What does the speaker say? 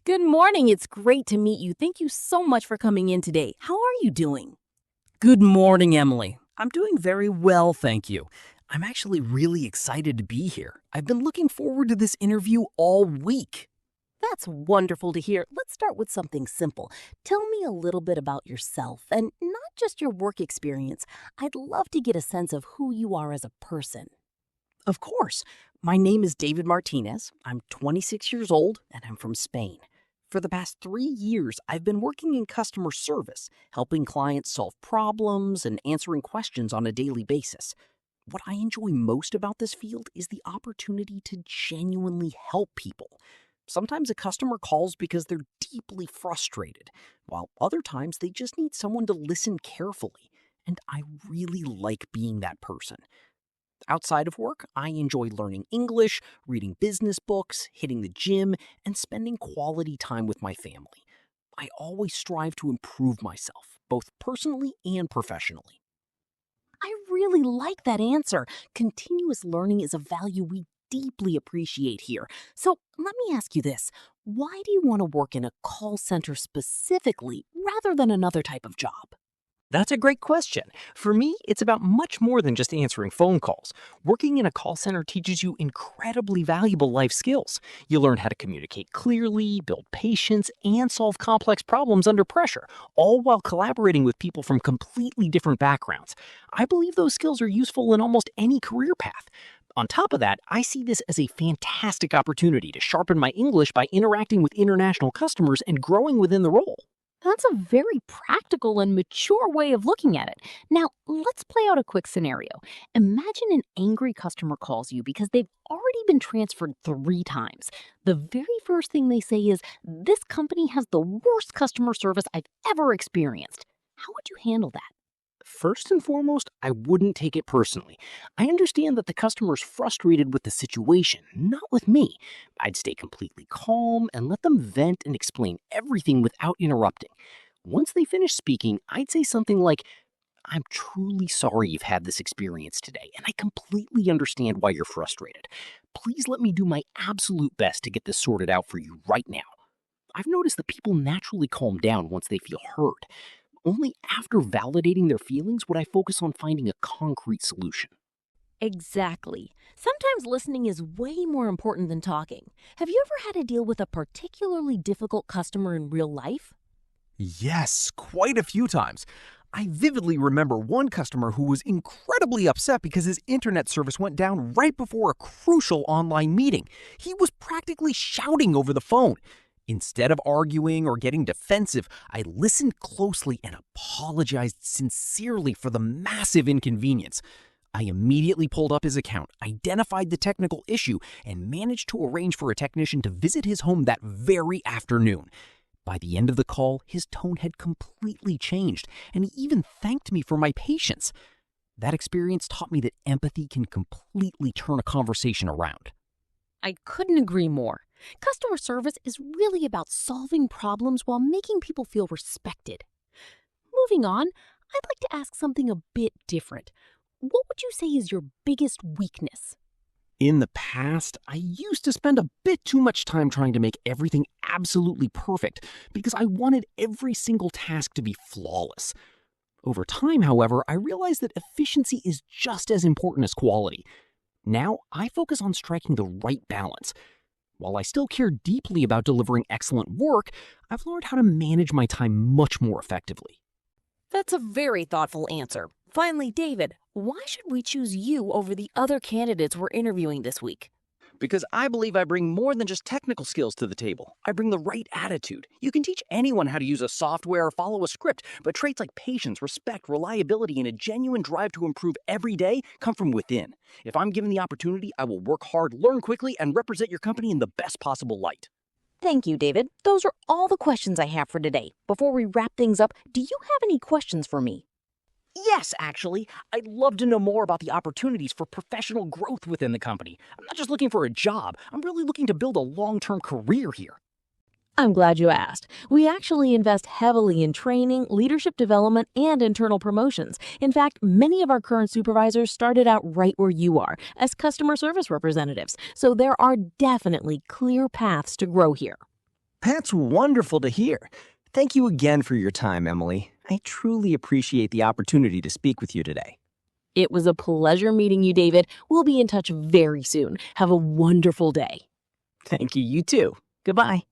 Good morning. It's great to meet you. Thank you so much for coming in today. How are you doing? Good morning, Emily. I'm doing very well, thank you. I'm actually really excited to be here. I've been looking forward to this interview all week. That's wonderful to hear. Let's start with something simple. Tell me a little bit about yourself and not just your work experience. I'd love to get a sense of who you are as a person. Of course, my name is David Martinez. I'm 26 years old and I'm from Spain. For the past 3 years, I've been working in customer service, helping clients solve problems and answering questions on a daily basis. What I enjoy most about this field is the opportunity to genuinely help people. Sometimes a customer calls because they're deeply frustrated, while other times they just need someone to listen carefully. And I really like being that person. Outside of work, I enjoy learning English, reading business books, hitting the gym, and spending quality time with my family. I always strive to improve myself, both personally and professionally. I really like that answer. Continuous learning is a value we deeply appreciate here. So let me ask you this. Why do you want to work in a call center specifically rather than another type of job? That's a great question. For me, it's about much more than just answering phone calls. Working in a call center teaches you incredibly valuable life skills. You learn how to communicate clearly, build patience, and solve complex problems under pressure, all while collaborating with people from completely different backgrounds. I believe those skills are useful in almost any career path. On top of that, I see this as a fantastic opportunity to sharpen my English by interacting with international customers and growing within the role. That's a very practical and mature way of looking at it. Now, let's play out a quick scenario. Imagine an angry customer calls you because they've already been transferred 3 times. The very first thing they say is, "This company has the worst customer service I've ever experienced." How would you handle that? First and foremost, I wouldn't take it personally. I understand that the customer's frustrated with the situation, not with me. I'd stay completely calm and let them vent and explain everything without interrupting. Once they finish speaking, I'd say something like, "I'm truly sorry you've had this experience today, and I completely understand why you're frustrated. Please let me do my absolute best to get this sorted out for you right now." I've noticed that people naturally calm down once they feel heard. Only after validating their feelings would I focus on finding a concrete solution. Exactly. Sometimes listening is way more important than talking. Have you ever had to deal with a particularly difficult customer in real life? Yes, quite a few times. I vividly remember one customer who was incredibly upset because his internet service went down right before a crucial online meeting. He was practically shouting over the phone. Instead of arguing or getting defensive, I listened closely and apologized sincerely for the massive inconvenience. I immediately pulled up his account, identified the technical issue, and managed to arrange for a technician to visit his home that very afternoon. By the end of the call, his tone had completely changed, and he even thanked me for my patience. That experience taught me that empathy can completely turn a conversation around. I couldn't agree more. Customer service is really about solving problems while making people feel respected. Moving on, I'd like to ask something a bit different. What would you say is your biggest weakness? In the past, I used to spend a bit too much time trying to make everything absolutely perfect because I wanted every single task to be flawless. Over time, however, I realized that efficiency is just as important as quality. Now, I focus on striking the right balance. While I still care deeply about delivering excellent work, I've learned how to manage my time much more effectively. That's a very thoughtful answer. Finally, David, why should we choose you over the other candidates we're interviewing this week? Because I believe I bring more than just technical skills to the table. I bring the right attitude. You can teach anyone how to use a software or follow a script, but traits like patience, respect, reliability, and a genuine drive to improve every day come from within. If I'm given the opportunity, I will work hard, learn quickly, and represent your company in the best possible light. Thank you, David. Those are all the questions I have for today. Before we wrap things up, do you have any questions for me? Yes, actually. I'd love to know more about the opportunities for professional growth within the company. I'm not just looking for a job. I'm really looking to build a long-term career here. I'm glad you asked. We actually invest heavily in training, leadership development, and internal promotions. In fact, many of our current supervisors started out right where you are, as customer service representatives. So there are definitely clear paths to grow here. That's wonderful to hear. Thank you again for your time, Emily. I truly appreciate the opportunity to speak with you today. It was a pleasure meeting you, David. We'll be in touch very soon. Have a wonderful day. Thank you, you too. Goodbye.